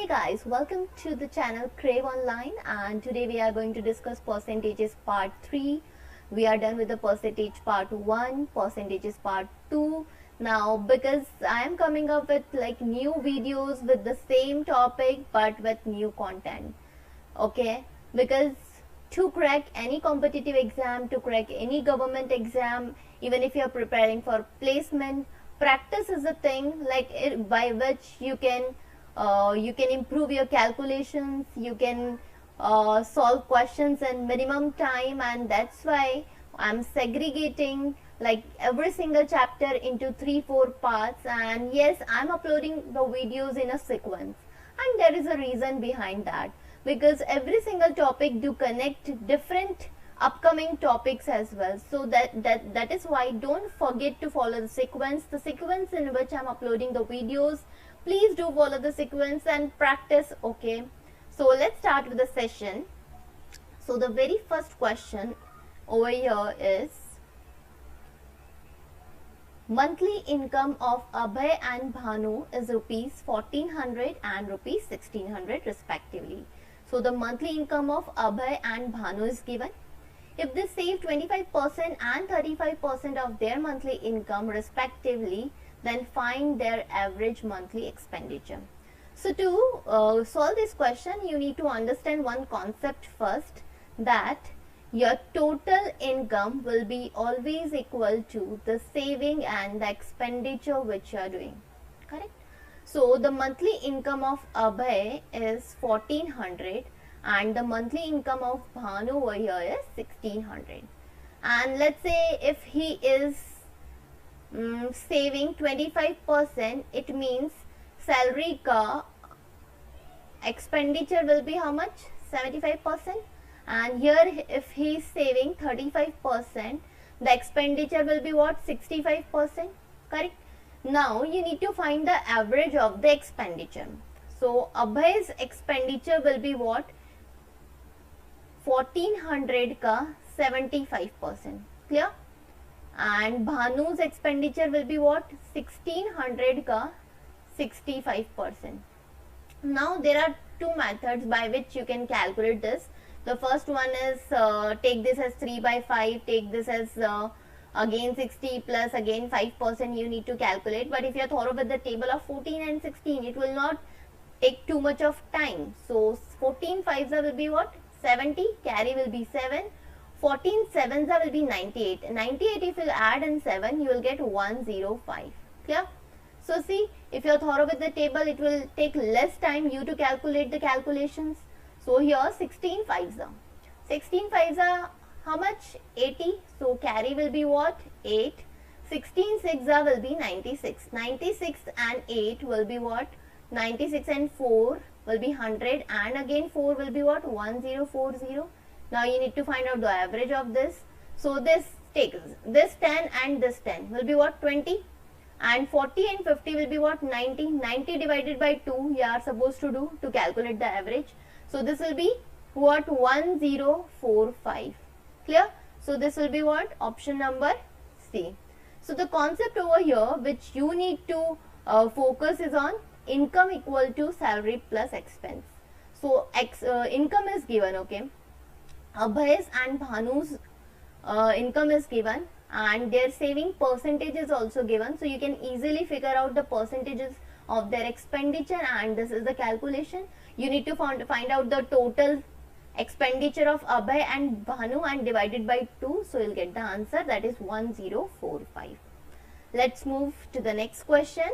Hey guys, welcome to the channel Crave Online, and today we are going to discuss percentages part 3. We are done with the percentage part 1, percentages part 2. Now because I am coming up with like new videos with the same topic but with new content. Okay, because to crack any competitive exam, to crack any government exam, even if you are preparing for placement, practice is a thing like by which you can improve your calculations, you can solve questions in minimum time, and that's why I'm segregating like every single chapter into 3-4 parts. And yes, I'm uploading the videos in a sequence, and there is a reason behind that, because every single topic do connect different upcoming topics as well. So that is why don't forget to follow the sequence in which I'm uploading the videos. Please do follow the sequence and practice. Okay, so let's start with the session. So the very first question over here is, monthly income of Abhay and Bhanu is rupees 1400 and rupees 1600 respectively. So the monthly income of Abhay and Bhanu is given. If they save 25% and 35% of their monthly income respectively, then find their average monthly expenditure. So to solve this question, you need to understand one concept first, that your total income will be always equal to the saving and the expenditure which you are doing. Correct? So the monthly income of Abhay is 1400 and the monthly income of Bhanu over here is 1600. And let's say if he is saving 25%, it means salary ka expenditure will be how much? 75%. And here if he is saving 35%, the expenditure will be what? 65%. Correct? Now you need to find the average of the expenditure. So Abhay's expenditure will be what? 1400 ka 75%. Clear? And Bhanu's expenditure will be what? 1600 ka 65%. Now there are two methods by which you can calculate this. The first one is take this as 3 by 5, take this as again 60 plus again 5% you need to calculate. But if you are thorough with the table of 14 and 16, it will not take too much of time. So 14 5s will be what? 70, carry will be 7, 14 7s will be 98. 98 if you add in 7, you will get 105. Clear? So see, if you are thorough with the table, it will take less time you to calculate the calculations. So here 16 5s are. 16 5s are how much? 80. So carry will be what? 8. 16 6s will be 96. 96 and 8 will be what? 96 and 4 will be 100, and again 4 will be what? 1040. Now you need to find out the average of this. So this takes this 10 and this 10 will be what? 20, and 40 and 50 will be what? 90. 90 divided by 2 you are supposed to do to calculate the average. So this will be what? 1045. Clear? So this will be what? Option number C. So the concept over here which you need to focus is on income equal to salary plus expense. So income is given. Okay, Abhay's and Bhanu's income is given, and their saving percentage is also given. So you can easily figure out the percentages of their expenditure, and this is the calculation. You need to find out the total expenditure of Abhay and Bhanu and divided by 2. So you'll get the answer, that is 1045. Let's move to the next question.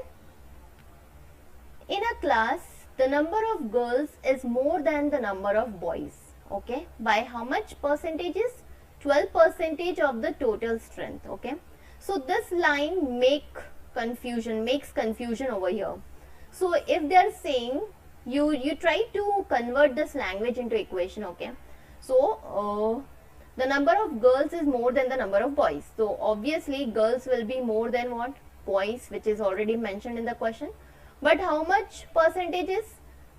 In a class, the number of girls is more than the number of boys. Okay, by how much percentages? 12% of the total strength. Okay, so this line makes confusion over here. So if they are saying you try to convert this language into equation. Okay, so the number of girls is more than the number of boys. So obviously girls will be more than what? Boys, which is already mentioned in the question. But how much percentage is?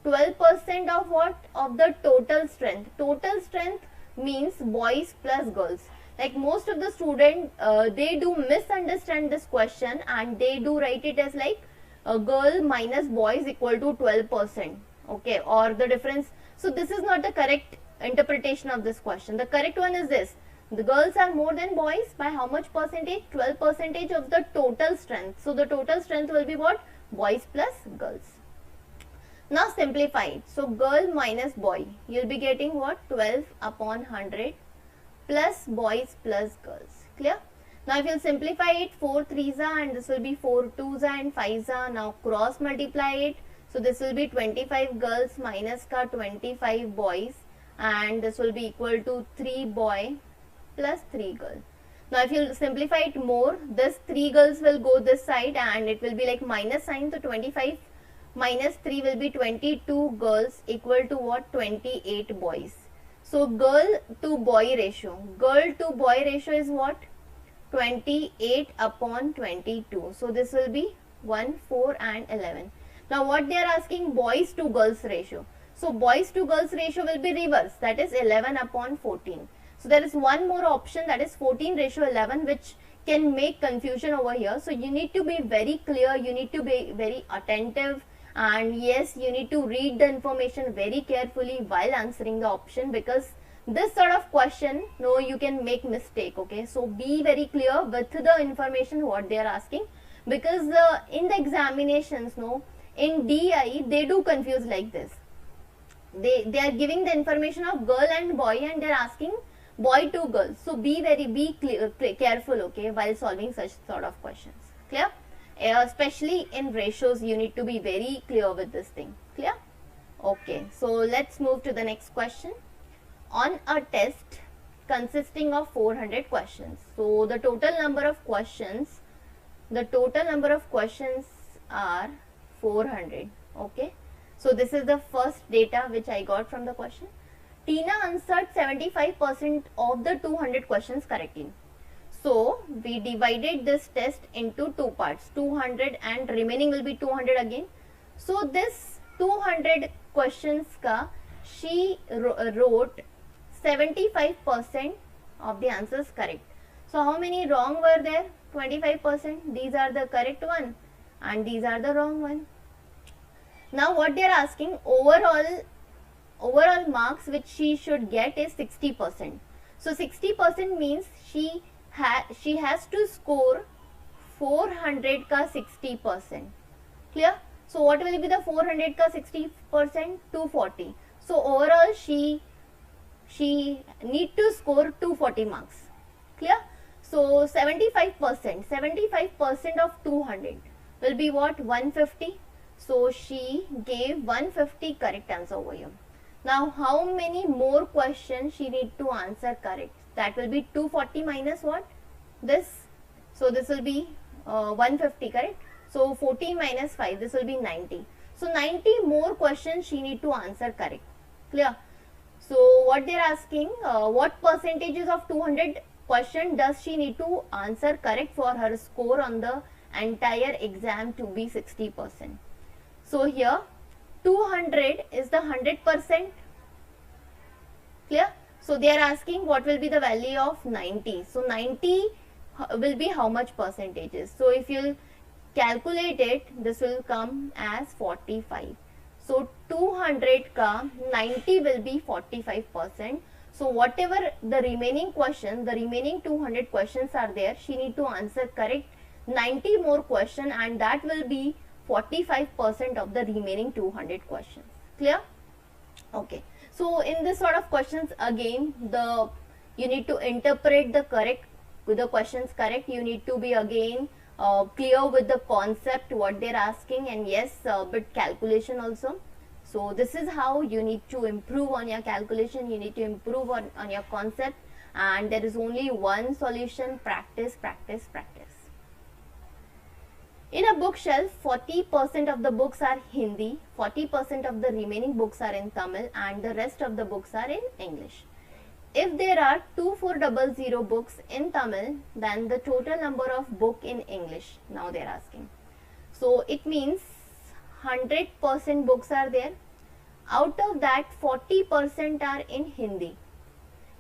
12% of what? Of the total strength. Total strength means boys plus girls. Like most of the students, they do misunderstand this question, and they do write it as like a girl minus boys equal to 12%. okay, or the difference. So this is not the correct interpretation of this question. The correct one is this: the girls are more than boys by how much percentage? 12 percentage of the total strength. So the total strength will be what? Boys plus girls. Now simplify it. So girl minus boy, you'll be getting what? 12 upon 100 plus boys plus girls. Clear? Now if you simplify it, 4 3s and this will be 4 2s and 5s. Now cross multiply it. So this will be 25 girls minus ka 25 boys, and this will be equal to 3 boy plus 3 girl. Now if you simplify it more, this 3 girls will go this side and it will be like minus sign. So 25 minus 3 will be 22 girls equal to what? 28 boys. So girl to boy ratio. Girl to boy ratio is what? 28 upon 22. So this will be 1, 4 and 11. Now what they are asking? Boys to girls ratio. So boys to girls ratio will be reverse. That is 11 upon 14. So there is one more option, that is 14 ratio 11, which can make confusion over here. So you need to be very clear. You need to be very attentive. And yes, you need to read the information very carefully while answering the option, because this sort of question, no, you can make mistake. Okay, so be very clear with the information what they are asking, because in the examinations, no, in DI they do confuse like this. They are giving the information of girl and boy and they are asking boy to girl. So be clear, careful, okay, while solving such sort of questions. Clear? Especially in ratios, you need to be very clear with this thing. Clear? Okay, so let's move to the next question. On a test consisting of 400 questions, so the total number of questions are 400. Okay, so this is the first data which I got from the question. Tina answered 75% of the 200 questions correctly. So we divided this test into two parts, 200 and remaining will be 200 again. So this 200 questions ka she wrote 75% of the answers correct. So how many wrong were there? 25%. These are the correct one and these are the wrong one. Now what they are asking, overall marks which she should get is 60%. So 60% means she has to score 400 ka 60%. Clear? So what will be the 400 ka 60%? 240. So overall she need to score 240 marks. Clear? So 75% of 200 will be what? 150. So she gave 150 correct answer over here. Now how many more questions she need to answer correct? That will be 240 minus what? This. So this will be 150, correct? So 40 minus 5, this will be 90. So 90 more questions she need to answer correct. Clear? So what they are asking, what percentages of 200 question does she need to answer correct for her score on the entire exam to be 60%. So here 200 is the 100%. Clear? So they are asking what will be the value of 90. So 90 will be how much percentages? So if you calculate it, this will come as 45. So 200 ka 90 will be 45%. So whatever the remaining question, the remaining 200 questions are there, she need to answer correct 90 more question, and that will be 45% of the remaining 200 questions. Clear? Okay. So in this sort of questions, again you need to interpret the questions correct. You need to be again clear with the concept what they're asking, and yes, bit calculation also. So this is how you need to improve on your calculation. You need to improve on your concept, and there is only one solution: practice, practice, practice. In a bookshelf, 40% of the books are Hindi, 40% of the remaining books are in Tamil, and the rest of the books are in English. If there are 2400 books in Tamil, then the total number of book in English, now they are asking. So it means 100% books are there. Out of that, 40% are in Hindi.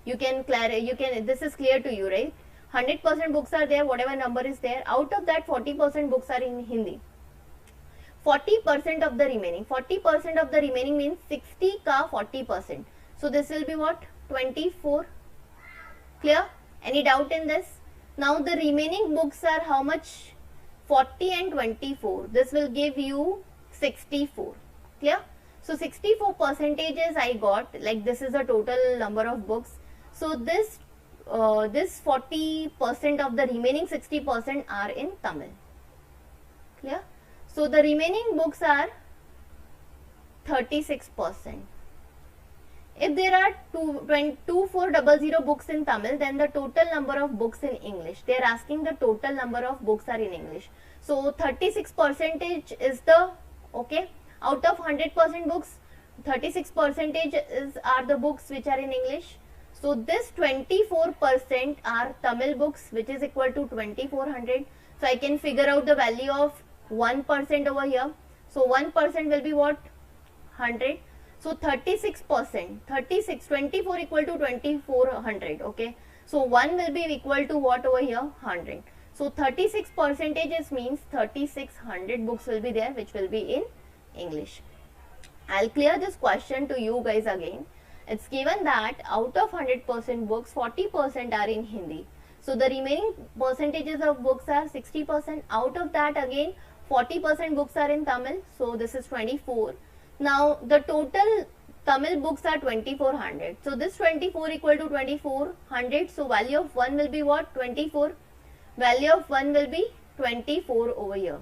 This is clear to you, right? 100% books are there, whatever number is there. Out of that, 40% books are in Hindi. 40% of the remaining. 40% of the remaining means 60 ka 40%. So this will be what? 24. Clear? Any doubt in this? Now the remaining books are how much? 40 and 24. This will give you 64. Clear? So 64 percentages I got, like this is the total number of books. So this 40% of the remaining 60% are in Tamil. Clear? So the remaining books are 36%. If there are 2400 books in Tamil, then the total number of books in English. They are asking the total number of books are in English. So 36% is the, okay, out of 100% books, 36% are the books which are in English. So this 24% are Tamil books, which is equal to 2400. So I can figure out the value of 1% over here. So 1% will be what? 100. So 36%, 24 equal to 2400, okay. So 1 will be equal to what over here? 100. So 36 percentages means 3600 books will be there, which will be in English. I'll clear this question to you guys again. It's given that out of 100% books, 40% are in Hindi. So the remaining percentages of books are 60%. Out of that again, 40% books are in Tamil. So this is 24. Now the total Tamil books are 2400. So this 24 equal to 2400. So value of 1 will be what? 24. Value of 1 will be 24 over here.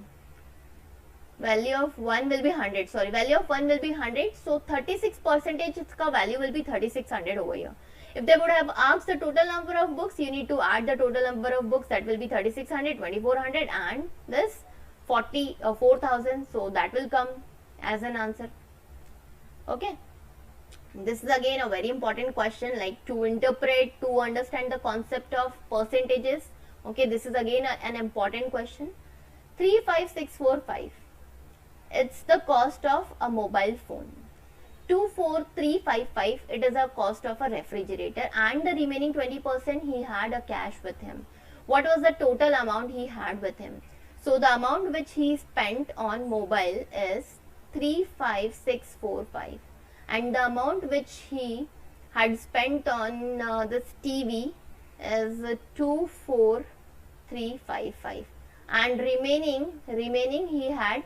Value of 1 will be 100. Sorry, value of 1 will be 100. So 36% its value will be 3600 over here. If they would have asked the total number of books, you need to add the total number of books. That will be 3600, 2400 and this 4000. So that will come as an answer. Okay. This is again a very important question, like to interpret, to understand the concept of percentages. Okay, this is again an important question. 35645. It's the cost of a mobile phone. 24355. It is a cost of a refrigerator, and the remaining 20% he had a cash with him. What was the total amount he had with him? So the amount which he spent on mobile is 35645, and the amount which he had spent on this TV is 24355, and remaining he had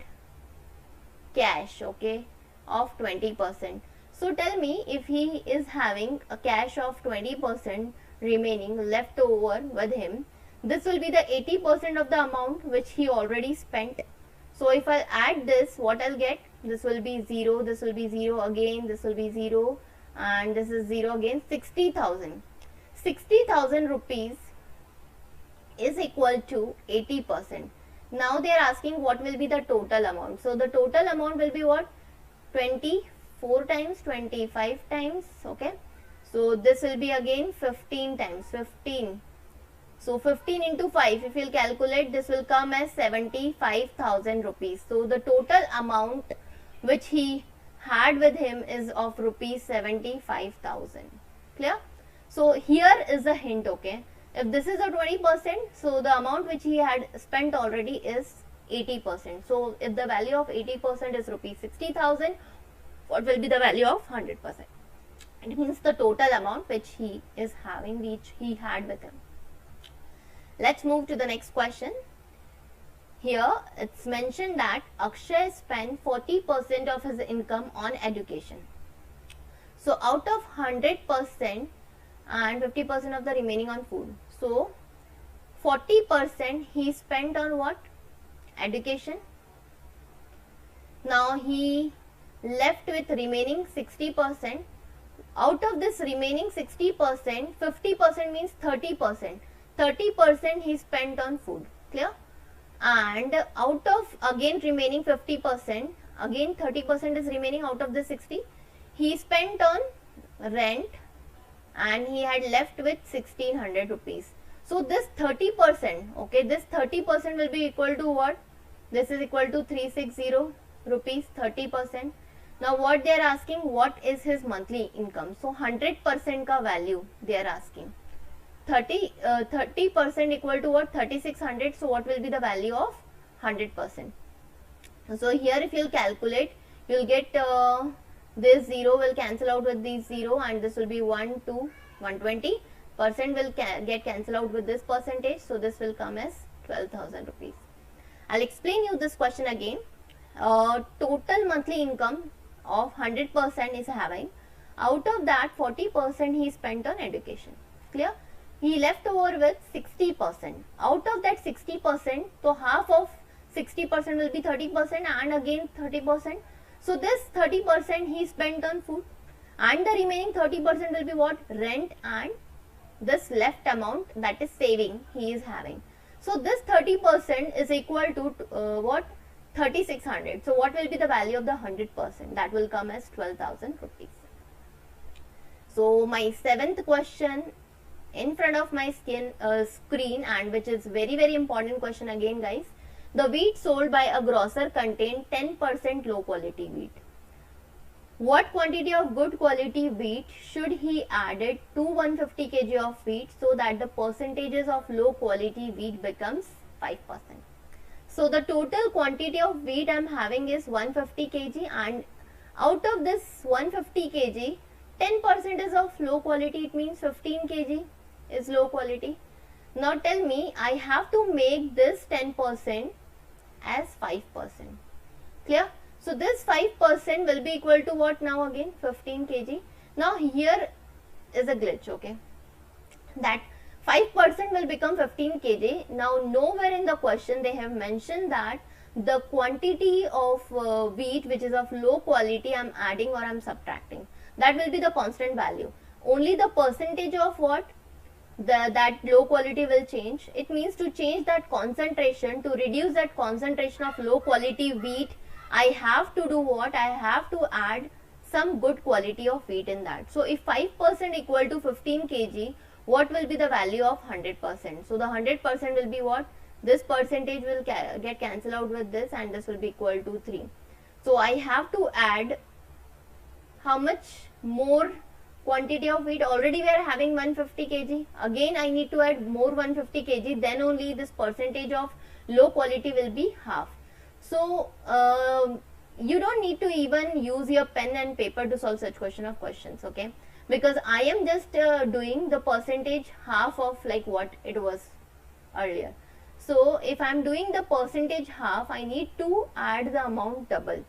cash, okay, of 20%. So tell me, if he is having a cash of 20% remaining left over with him, this will be the 80% of the amount which he already spent. So if I add this, what I'll get? This will be 0, this will be 0 again, this will be 0, and this is 0 again. 60,000. 60,000 rupees is equal to 80%. Now they are asking what will be the total amount. So the total amount will be what? 24 times, 25 times, okay. So this will be again 15 times, 15. So 15 into 5, if you will calculate, this will come as 75,000 rupees. So the total amount which he had with him is of rupees 75,000. Clear? So here is a hint, okay. If this is a 20%, so the amount which he had spent already is 80%. So if the value of 80% is rupees 60,000, what will be the value of 100%? It means the total amount which he is having, which he had with him. Let's move to the next question. Here it's mentioned that Akshay spent 40% of his income on education. So out of 100% and 50% of the remaining on food. So 40% he spent on what? Education. Now he left with remaining 60%. Out of this remaining 60%, 50% means 30%. 30% he spent on food. Clear? And out of again remaining 50%, again 30% is remaining out of the 60. He spent on rent and he had left with 1600 rupees. So this 30%, okay, this 30% will be equal to what? This is equal to 360 rupees, 30%. Now what they are asking, what is his monthly income? So 100% ka value they are asking. 30% equal to what? 3600. So what will be the value of 100%? So here if you'll calculate, you'll get this 0 will cancel out with these 0, and this will be 1 to 120%, will get cancelled out with this percentage. So this will come as 12,000 rupees. I'll explain you this question again. Total monthly income of 100% is having. Out of that 40% he spent on education. Clear? He left over with 60%. Out of that 60%, so half of 60% will be 30% and again 30%. So this 30% he spent on food, and the remaining 30% will be what? Rent, and this left amount, that is saving, he is having. So this 30% is equal to what? 3600. So what will be the value of the 100%? That will come as 12,000 rupees. So my seventh question in front of my screen, and which is very important question again, guys. The wheat sold by a grocer contained 10% low quality wheat. What quantity of good quality wheat should he added to 150 kg of wheat so that the percentages of low quality wheat becomes 5%? So the total quantity of wheat I am having is 150 kg, and out of this 150 kg, 10% is of low quality. It means 15 kg is low quality. Now tell me, I have to make this 10% as 5%. Clear? So this 5% will be equal to what now again? 15 kg. Now here is a glitch, okay? That 5% will become 15 kg. Now nowhere in the question they have mentioned that the quantity of wheat which is of low quality I am adding or I am subtracting. That will be the constant value. Only the percentage of what? That low quality will change. It means to change that concentration, to reduce that concentration of low quality wheat, I have to do what? I have to add some good quality of wheat in that. So if 5% equal to 15 kg, what will be the value of 100%? So the 100% will be what? This percentage will get cancelled out with this, and this will be equal to 3. So I have to add how much more quantity of wheat? Already we are having 150 kg. Again I need to add more 150 kg, then only this percentage of low quality will be half. So you don't need to even use your pen and paper to solve such questions, okay? Because I am just doing the percentage half of like what it was earlier. So if I am doing the percentage half, I need to add the amount double.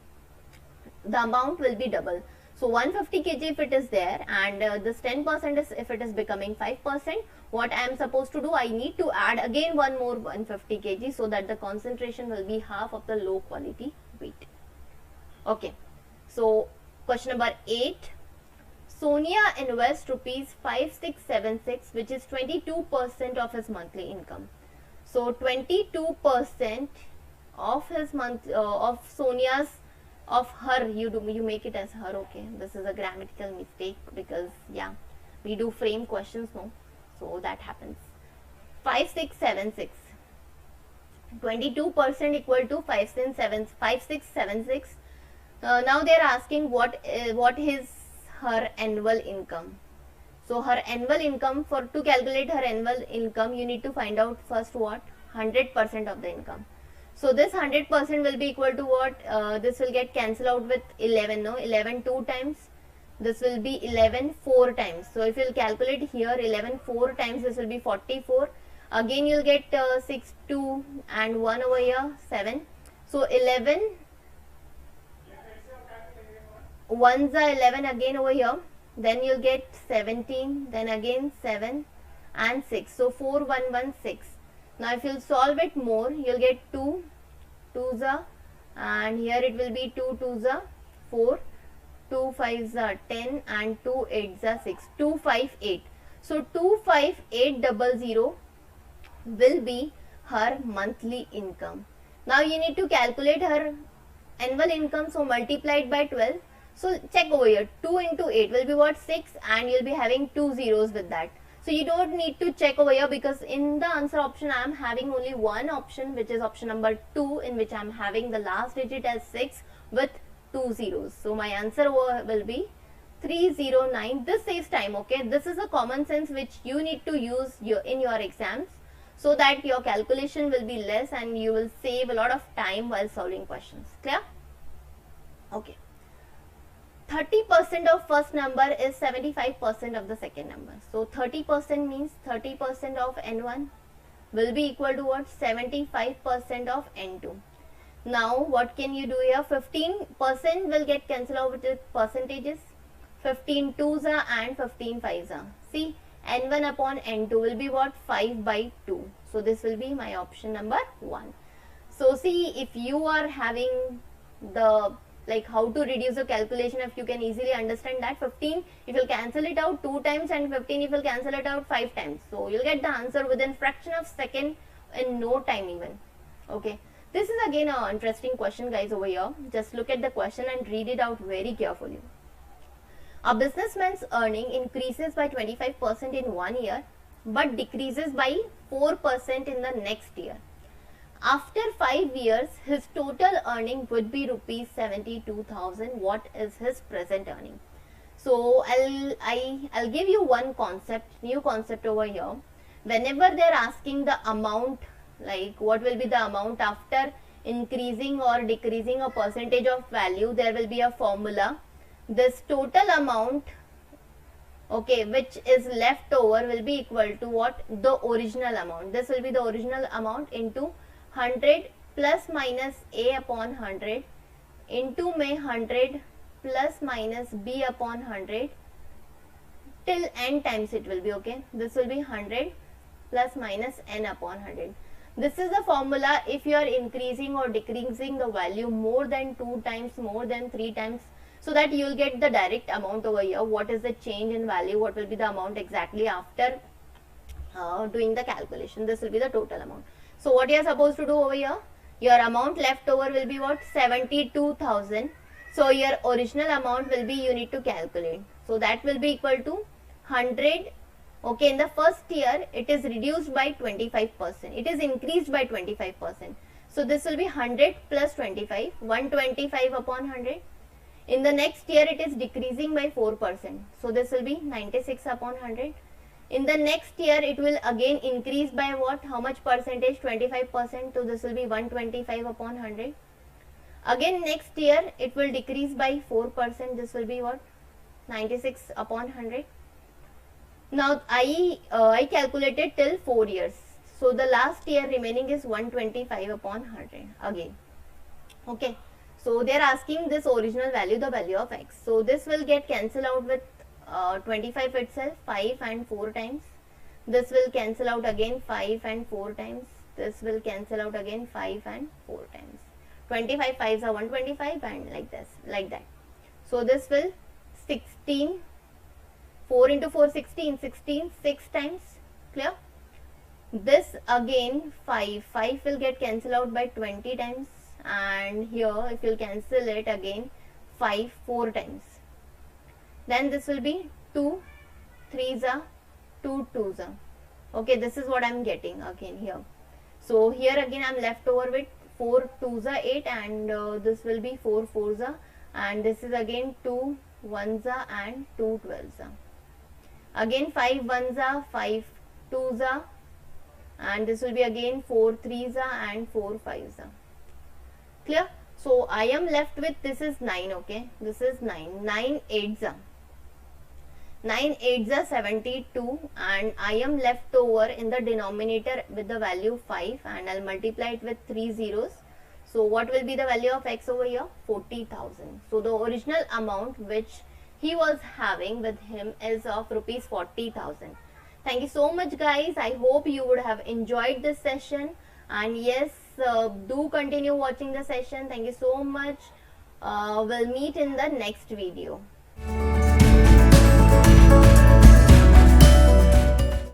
The amount will be double. So 150 kg if it is there, and this 10% is if it is becoming 5%, what I am supposed to do, I need to add again one more 150 kg so that the concentration will be half of the low quality wheat. Okay. So question number 8. Sonia invests rupees 5676, which is 22% of his monthly income. So 22% of his of Sonia's, of her, you make it as her, okay? This is a grammatical mistake because yeah, we do frame questions, no? So that happens. 5676. 22% equal to 5676. Now they are asking what is her annual income. So her annual income, to calculate her annual income, you need to find out first what? 100% of the income. So this 100% will be equal to what? This will get cancelled out with 11, no? 11 2 times. This will be 11 4 times. So if you will calculate here 11 4 times, this will be 44. Again you will get 6 2 and 1 over here 7. So 11 1s are 11 again over here. Then you will get 17. Then again 7 and 6. So 4 1 1 6. Now if you will solve it more, you will get 2 2s are, and here it will be 2 2s are 4, 2 5s are 10, and 2 8s are 6. 258. So 25800 will be her monthly income. Now you need to calculate her annual income, so multiplied by 12. So check over here, 2 into 8 will be what? 6, and you will be having 2 zeros with that. So you don't need to check over here, because in the answer option I am having only one option, which is option number 2, in which I am having the last digit as 6 with 2 zeros. So my answer will be 309. This saves time, okay? This is a common sense which you need to use in your exams. so that your calculation will be less and you will save a lot of time while solving questions. Clear? Okay. 30% of first number is 75% of the second number. So 30% means 30% of n1 will be equal to what? 75% of n2. Now what can you do here? 15% will get cancelled out with percentages. 15 twos are and 15 fives are. See, n1 upon n2 will be what? 5 by 2. So this will be my option number 1. So see, if you are having the like how to reduce the calculation, if you can easily understand that 15 if you'll cancel it out 2 times and 15 if you'll cancel it out 5 times. So you'll get the answer within fraction of second in no time even. Okay. This is again an interesting question guys over here. Just look at the question and read it out very carefully. A businessman's earning increases by 25% in 1 year but decreases by 4% in the next year. After 5 years, his total earning would be rupees 72,000. What is his present earning? So I'll give you one concept, new concept over here. Whenever they're asking the amount, like what will be the amount after increasing or decreasing a percentage of value, there will be a formula. This total amount, okay, which is left over will be equal to what? The original amount. This will be the original amount into 100 plus minus a upon 100 into may 100 plus minus b upon 100 till n times it will be. Okay, this will be 100 plus minus n upon 100. This is the formula if you are increasing or decreasing the value more than 2 times, more than 3 times, so that you will get the direct amount over here. What is the change in value? What will be the amount exactly after doing the calculation? This will be the total amount. So what you are supposed to do over here? Your amount left over will be what? 72,000. So your original amount will be, you need to calculate. So that will be equal to 100. Okay, in the first year it is reduced by 25%. It is increased by 25%. So this will be 100 plus 25, 125 upon 100. In the next year it is decreasing by 4%. So this will be 96 upon 100. In the next year it will again increase by what? How much percentage? 25%. So this will be 125 upon 100. Again next year it will decrease by 4%. This will be what? 96 upon 100. Now I calculated till 4 years. So the last year remaining is 125 upon 100 again. Okay. So they are asking this original value, the value of x. So this will get cancelled out with 25 itself, 5 and 4 times. This will cancel out again 5 and 4 times. This will cancel out again 5 and 4 times. 25 5s are 125 and like this, like that. So this will 16, 4 into 4 16, 16 6 times. Clear? This again 5 will get cancelled out by 20 times, and here if you cancel it again 5 4 times. Then this will be 2 3s are 2 2s are. Okay, this is what I'm getting again here. So here again I'm left over with 4 2s are 8, and this will be 4 4s are, and this is again 2 1s are and 2 12s are. Again 5 1s are, 5 2s are, and this will be again 4 3s are and 4 5s are. Clear? So I am left with, this is 9. Okay, this is 9. 9 8s are. 9 8s are 72, and I am left over in the denominator with the value 5, and I'll multiply it with 3 zeros. So what will be the value of x over here? 40,000. So the original amount which he was having with him is of rupees 40,000. Thank you so much guys. I hope you would have enjoyed this session, and yes, do continue watching the session. Thank you so much. We'll meet in the next video.